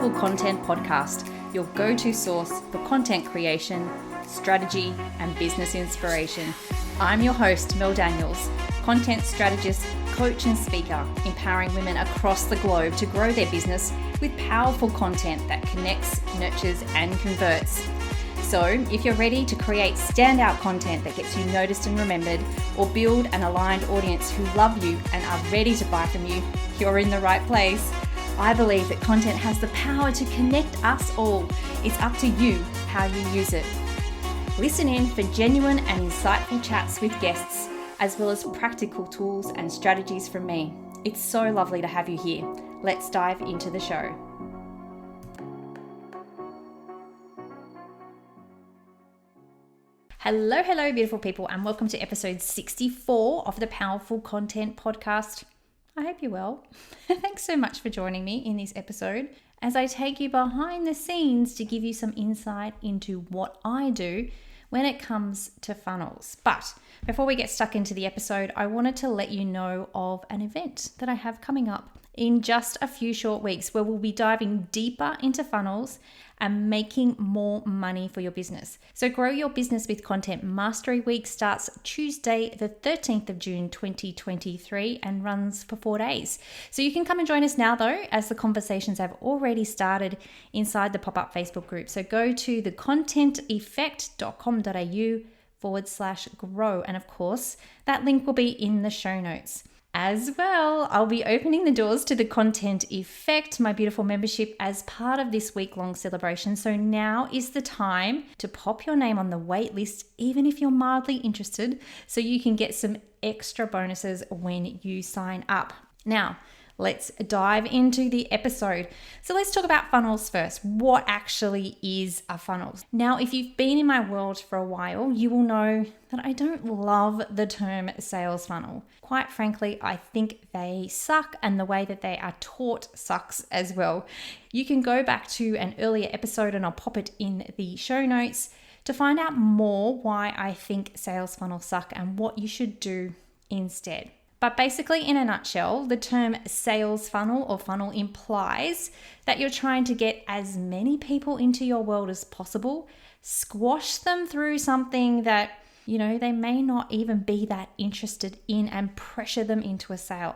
Powerful Content Podcast, your go-to source for content creation, strategy, and business inspiration. I'm your host, Mel Daniels, content strategist, coach, and speaker, empowering women across the globe to grow their business with powerful content that connects, nurtures, and converts. So if you're ready to create standout content that gets you noticed and remembered, or build an aligned audience who love you and are ready to buy from you, you're in the right place. I believe that content has the power to connect us all. It's up to you how you use it. Listen in for genuine and insightful chats with guests, as well as practical tools and strategies from me. It's so lovely to have you here. Let's dive into the show. Hello, beautiful people, and welcome to episode 64 of the Powerful Content Podcast. I hope you're well. Thanks so much for joining me in this episode as I take you behind the scenes to give you some insight into what I do when it comes to funnels. But before we get stuck into the episode, I wanted to let you know of an event that I have coming up in just a few short weeks where we'll be diving deeper into funnels and making more money for your business. So Grow Your Business with Content Mastery Week starts Tuesday, the 13th of June, 2023 and runs for 4 days. So you can come and join us now though, as the conversations have already started inside the pop-up Facebook group. So go to thecontenteffect.com.au/grow. And of course, that link will be in the show notes. As well, I'll be opening the doors to the Content Effect, my beautiful membership, as part of this week-long celebration. So now is the time to pop your name on the wait list, even if you're mildly interested, so you can get some extra bonuses when you sign up. Now, let's dive into the episode. So let's talk about funnels first. What actually is a funnel? Now, if you've been in my world for a while, you will know that I don't love the term sales funnel. Quite frankly, I think they suck, and the way that they are taught sucks as well. You can go back to an earlier episode and I'll pop it in the show notes to find out more why I think sales funnels suck and what you should do instead. But basically, in a nutshell, the term sales funnel or funnel implies that you're trying to get as many people into your world as possible, squash them through something that, they may not even be that interested in, and pressure them into a sale.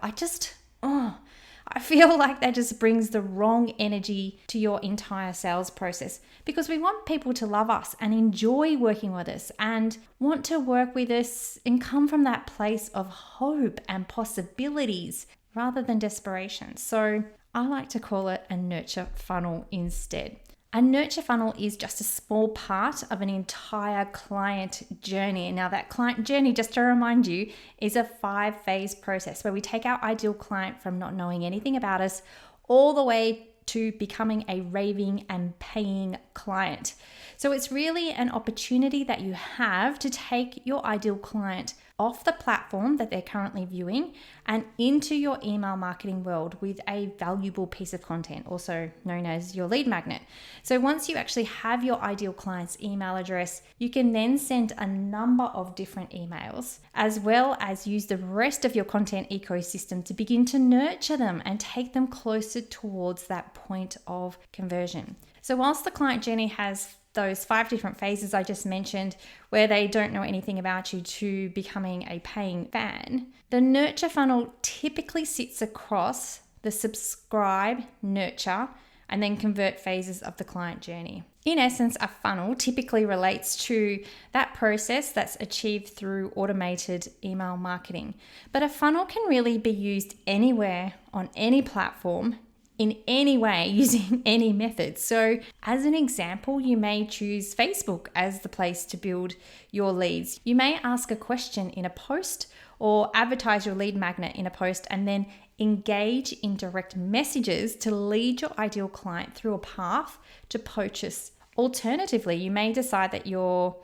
I feel like that just brings the wrong energy to your entire sales process, because we want people to love us and enjoy working with us and want to work with us and come from that place of hope and possibilities rather than desperation. So I like to call it a nurture funnel instead. A nurture funnel is just a small part of an entire client journey. Now, that client journey, just to remind you, is a 5-phase process where we take our ideal client from not knowing anything about us all the way to becoming a raving and paying client. So it's really an opportunity that you have to take your ideal client off the platform that they're currently viewing and into your email marketing world with a valuable piece of content, also known as your lead magnet. So once you actually have your ideal client's email address, you can then send a number of different emails, as well as use the rest of your content ecosystem to begin to nurture them and take them closer towards that point of conversion. So whilst the client journey has those 5 different phases I just mentioned, where they don't know anything about you to becoming a paying fan, the nurture funnel typically sits across the subscribe, nurture, and then convert phases of the client journey. In essence, a funnel typically relates to that process that's achieved through automated email marketing. But a funnel can really be used anywhere on any platform, in any way, using any method. So as an example, you may choose Facebook as the place to build your leads. You may ask a question in a post or advertise your lead magnet in a post, and then engage in direct messages to lead your ideal client through a path to purchase. Alternatively, you may decide that your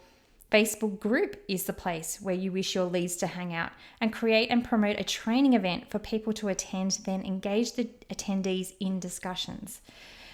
Facebook group is the place where you wish your leads to hang out, and create and promote a training event for people to attend, then engage the attendees in discussions.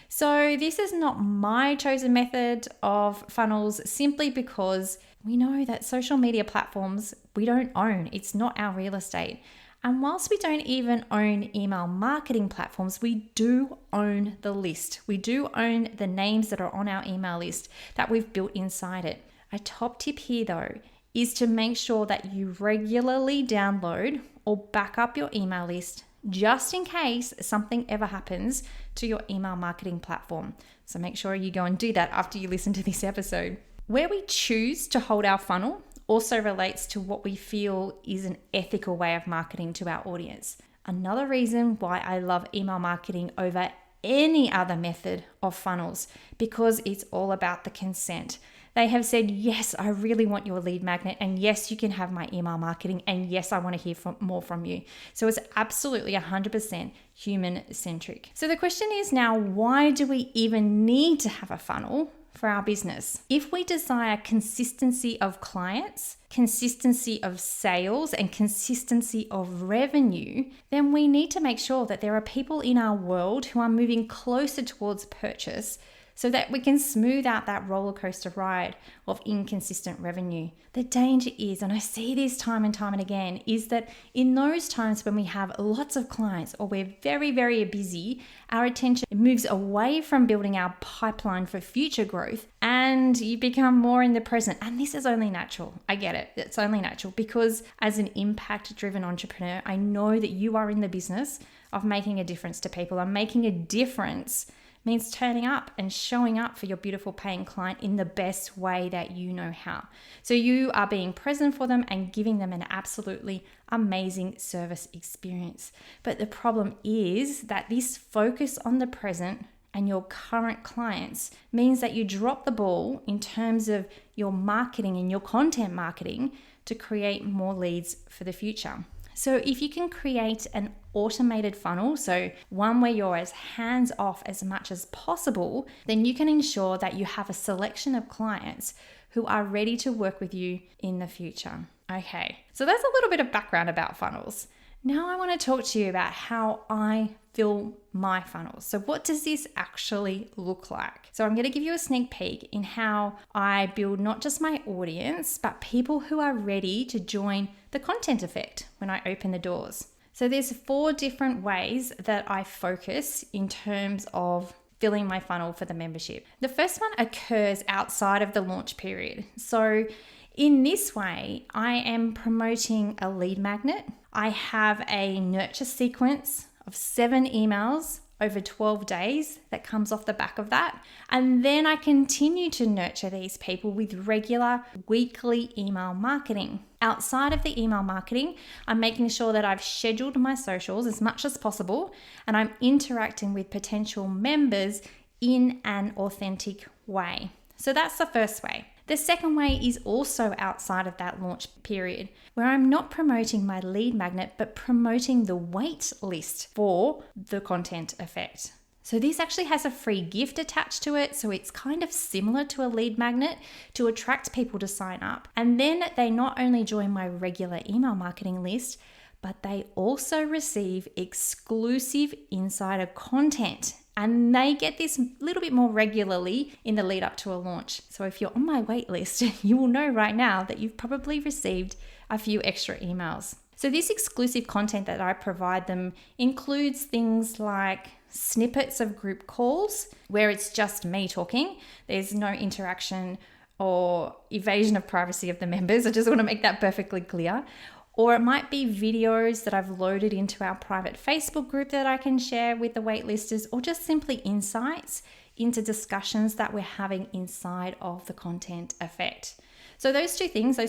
So this is not my chosen method of funnels, simply because we know that social media platforms we don't own. It's not our real estate. And whilst we don't even own email marketing platforms, we do own the list. We do own the names that are on our email list that we've built inside it. A top tip here though is to make sure that you regularly download or back up your email list just in case something ever happens to your email marketing platform. So make sure you go and do that after you listen to this episode. Where we choose to hold our funnel also relates to what we feel is an ethical way of marketing to our audience. Another reason why I love email marketing over any other method of funnels, because it's all about the consent. They have said, yes, I really want your lead magnet, and yes, you can have my email marketing, and yes, I want to hear more from you. So it's absolutely 100% human-centric. So the question is now, why do we even need to have a funnel for our business? If we desire consistency of clients, consistency of sales, and consistency of revenue, then we need to make sure that there are people in our world who are moving closer towards purchase so that we can smooth out that roller coaster ride of inconsistent revenue. The danger is, and I see this time and time and again, is that in those times when we have lots of clients or we're very, very busy, our attention moves away from building our pipeline for future growth and you become more in the present. And this is only natural. I get it. It's only natural because as an impact-driven entrepreneur, I know that you are in the business of making a difference to people. I'm making a difference means turning up and showing up for your beautiful paying client in the best way that you know how. So you are being present for them and giving them an absolutely amazing service experience. But the problem is that this focus on the present and your current clients means that you drop the ball in terms of your marketing and your content marketing to create more leads for the future. So if you can create an automated funnel, so one where you're as hands off as much as possible, then you can ensure that you have a selection of clients who are ready to work with you in the future. Okay, so that's a little bit of background about funnels. Now I want to talk to you about how I fill my funnels. So what does this actually look like? So I'm going to give you a sneak peek in how I build not just my audience, but people who are ready to join the content effect when I open the doors. So there's 4 different ways that I focus in terms of filling my funnel for the membership. The first one occurs outside of the launch period. So in this way, I am promoting a lead magnet. I have a nurture sequence of 7 emails over 12 days that comes off the back of that. And then I continue to nurture these people with regular weekly email marketing. Outside of the email marketing, I'm making sure that I've scheduled my socials as much as possible and I'm interacting with potential members in an authentic way. So that's the first way. The second way is also outside of that launch period, where I'm not promoting my lead magnet, but promoting the wait list for the content effect. So this actually has a free gift attached to it. So it's kind of similar to a lead magnet to attract people to sign up. And then they not only join my regular email marketing list, but they also receive exclusive insider content. And they get this a little bit more regularly in the lead up to a launch. So if you're on my wait list, you will know right now that you've probably received a few extra emails. So this exclusive content that I provide them includes things like snippets of group calls where it's just me talking. There's no interaction or evasion of privacy of the members. I just want to make that perfectly clear. Or it might be videos that I've loaded into our private Facebook group that I can share with the waitlisters, or just simply insights into discussions that we're having inside of the content effect. So those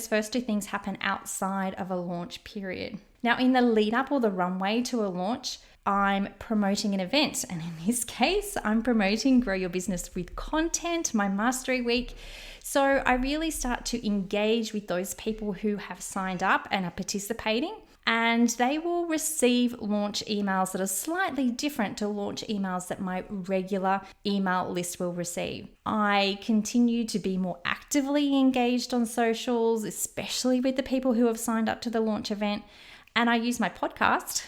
first two things happen outside of a launch period. Now in the lead up or the runway to a launch, I'm promoting an event. And in this case, I'm promoting Grow Your Business with Content, my mastery week. So I really start to engage with those people who have signed up and are participating, and they will receive launch emails that are slightly different to launch emails that my regular email list will receive. I continue to be more actively engaged on socials, especially with the people who have signed up to the launch event. And I use my podcast,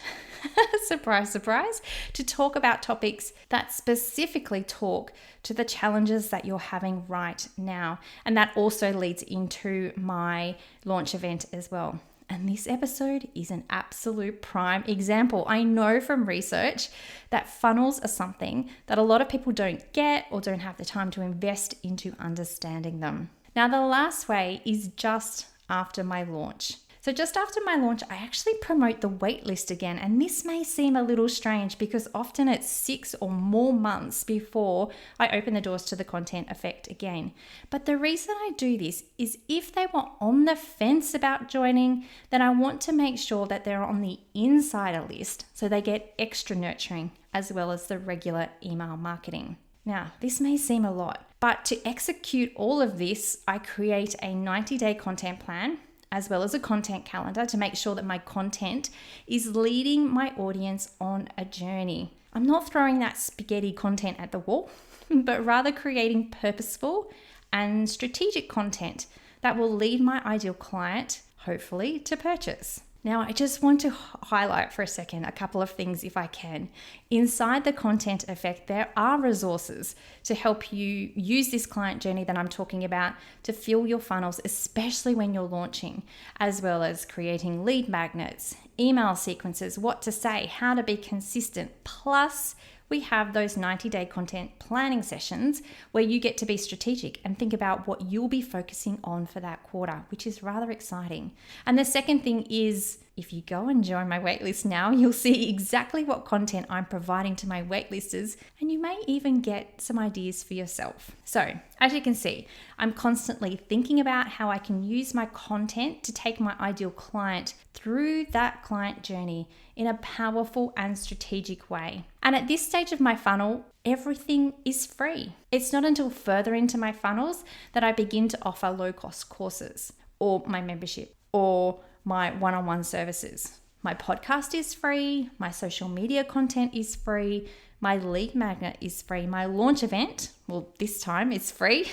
surprise, surprise, to talk about topics that specifically talk to the challenges that you're having right now. And that also leads into my launch event as well. And this episode is an absolute prime example. I know from research that funnels are something that a lot of people don't get or don't have the time to invest into understanding them. Now, the last way is just after my launch. So just after my launch, I actually promote the waitlist again. And this may seem a little strange because often it's 6 or more months before I open the doors to the Content Effect again. But the reason I do this is if they were on the fence about joining, then I want to make sure that they're on the insider list so they get extra nurturing as well as the regular email marketing. Now, this may seem a lot, but to execute all of this, I create a 90-day content plan as well as a content calendar to make sure that my content is leading my audience on a journey. I'm not throwing that spaghetti content at the wall, but rather creating purposeful and strategic content that will lead my ideal client, hopefully, to purchase. Now, I just want to highlight for a second a couple of things if I can. Inside the Content Effect, there are resources to help you use this client journey that I'm talking about to fill your funnels, especially when you're launching, as well as creating lead magnets, email sequences, what to say, how to be consistent. Plus, we have those 90-day content planning sessions where you get to be strategic and think about what you'll be focusing on for that quarter, which is rather exciting. And the second thing is, if you go and join my waitlist now, you'll see exactly what content I'm providing to my waitlisters, and you may even get some ideas for yourself. So, as you can see, I'm constantly thinking about how I can use my content to take my ideal client through that client journey in a powerful and strategic way. And at this stage of my funnel, everything is free. It's not until further into my funnels that I begin to offer low-cost courses or my membership or my one-on-one services. My podcast is free, my social media content is free, my lead magnet is free, my launch event, well, this time it's free,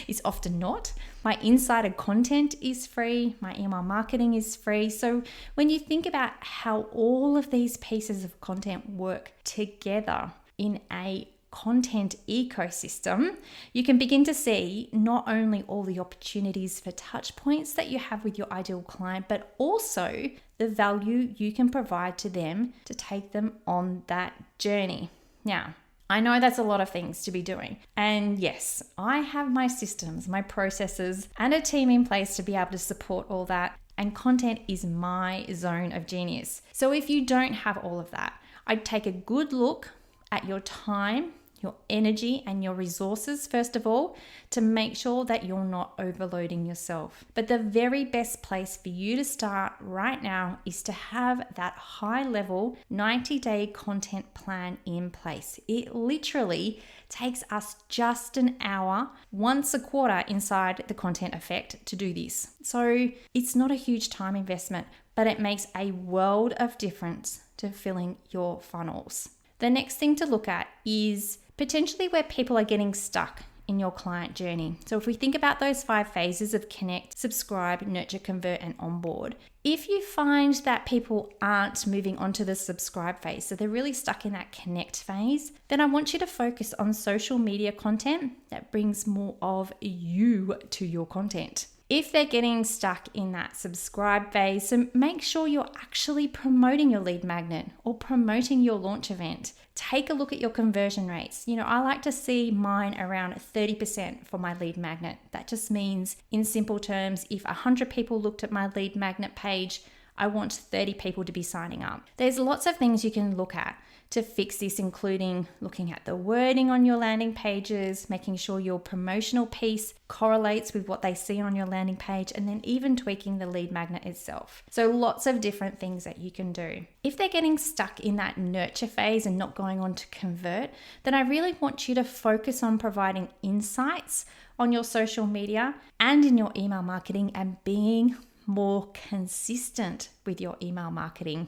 it's often not. My insider content is free, my email marketing is free. So when you think about how all of these pieces of content work together in a content ecosystem, you can begin to see not only all the opportunities for touch points that you have with your ideal client, but also the value you can provide to them to take them on that journey. Now, I know that's a lot of things to be doing. And yes, I have my systems, my processes, and a team in place to be able to support all that. And content is my zone of genius. So if you don't have all of that, I'd take a good look at your time, your energy, and your resources, first of all, to make sure that you're not overloading yourself. But the very best place for you to start right now is to have that high-level 90-day content plan in place. It literally takes us just an hour once a quarter inside the Content Effect to do this. So it's not a huge time investment, but it makes a world of difference to filling your funnels. The next thing to look at is potentially where people are getting stuck in your client journey. So if we think about those 5 phases of connect, subscribe, nurture, convert, and onboard, if you find that people aren't moving on to the subscribe phase, so they're really stuck in that connect phase, then I want you to focus on social media content that brings more of you to your content. If they're getting stuck in that subscribe phase, so make sure you're actually promoting your lead magnet or promoting your launch event. Take a look at your conversion rates. I like to see mine around 30% for my lead magnet. That just means, in simple terms, if 100 people looked at my lead magnet page, I want 30 people to be signing up. There's lots of things you can look at to fix this, including looking at the wording on your landing pages, making sure your promotional piece correlates with what they see on your landing page, and then even tweaking the lead magnet itself. So lots of different things that you can do. If they're getting stuck in that nurture phase and not going on to convert, then I really want you to focus on providing insights on your social media and in your email marketing and being more consistent with your email marketing.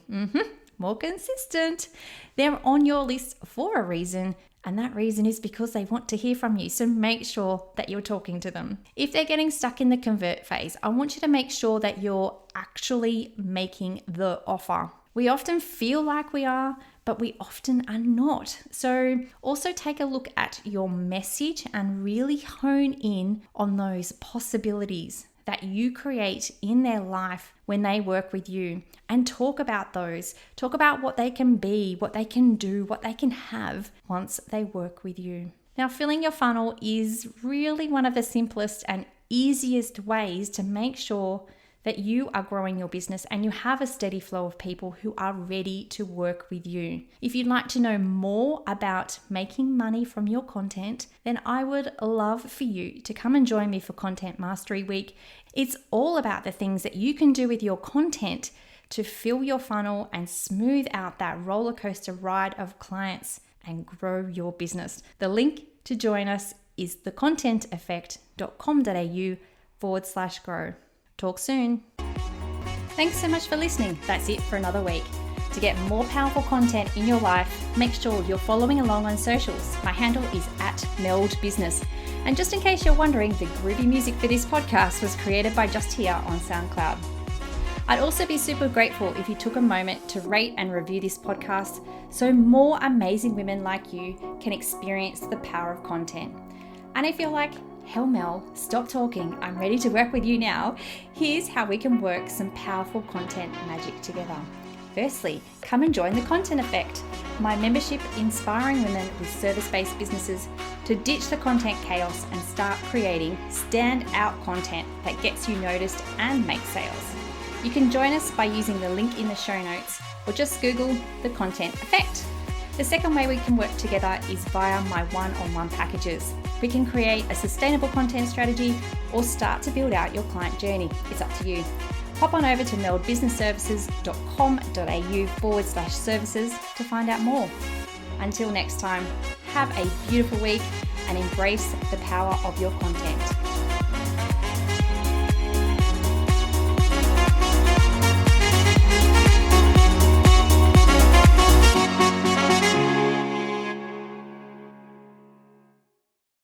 More consistent. They're on your list for a reason, and that reason is because they want to hear from you. So make sure that you're talking to them. If they're getting stuck in the convert phase, I want you to make sure that you're actually making the offer. We often feel like we are, but we often are not. So also take a look at your message and really hone in on those possibilities that you create in their life when they work with you, and talk about those. Talk about what they can be, what they can do, what they can have once they work with you. Now, filling your funnel is really one of the simplest and easiest ways to make sure that you are growing your business and you have a steady flow of people who are ready to work with you. If you'd like to know more about making money from your content, then I would love for you to come and join me for Content Mastery Week. It's all about the things that you can do with your content to fill your funnel and smooth out that roller coaster ride of clients and grow your business. The link to join us is thecontenteffect.com.au/grow. Talk soon. Thanks so much for listening. That's it for another week. To get more powerful content in your life, make sure you're following along on socials. My handle is @meldbusiness. And just in case you're wondering, the groovy music for this podcast was created by Just Here on SoundCloud. I'd also be super grateful if you took a moment to rate and review this podcast so more amazing women like you can experience the power of content. And if you're like, hell Mel, stop talking, I'm ready to work with you now, here's how we can work some powerful content magic together. Firstly, come and join the Content Effect, my membership inspiring women with service-based businesses to ditch the content chaos and start creating stand-out content that gets you noticed and makes sales. You can join us by using the link in the show notes or just Google the Content Effect. The second way we can work together is via my one-on-one packages. We can create a sustainable content strategy or start to build out your client journey. It's up to you. Hop on over to meldbusinessservices.com.au/services to find out more. Until next time, have a beautiful week and embrace the power of your content.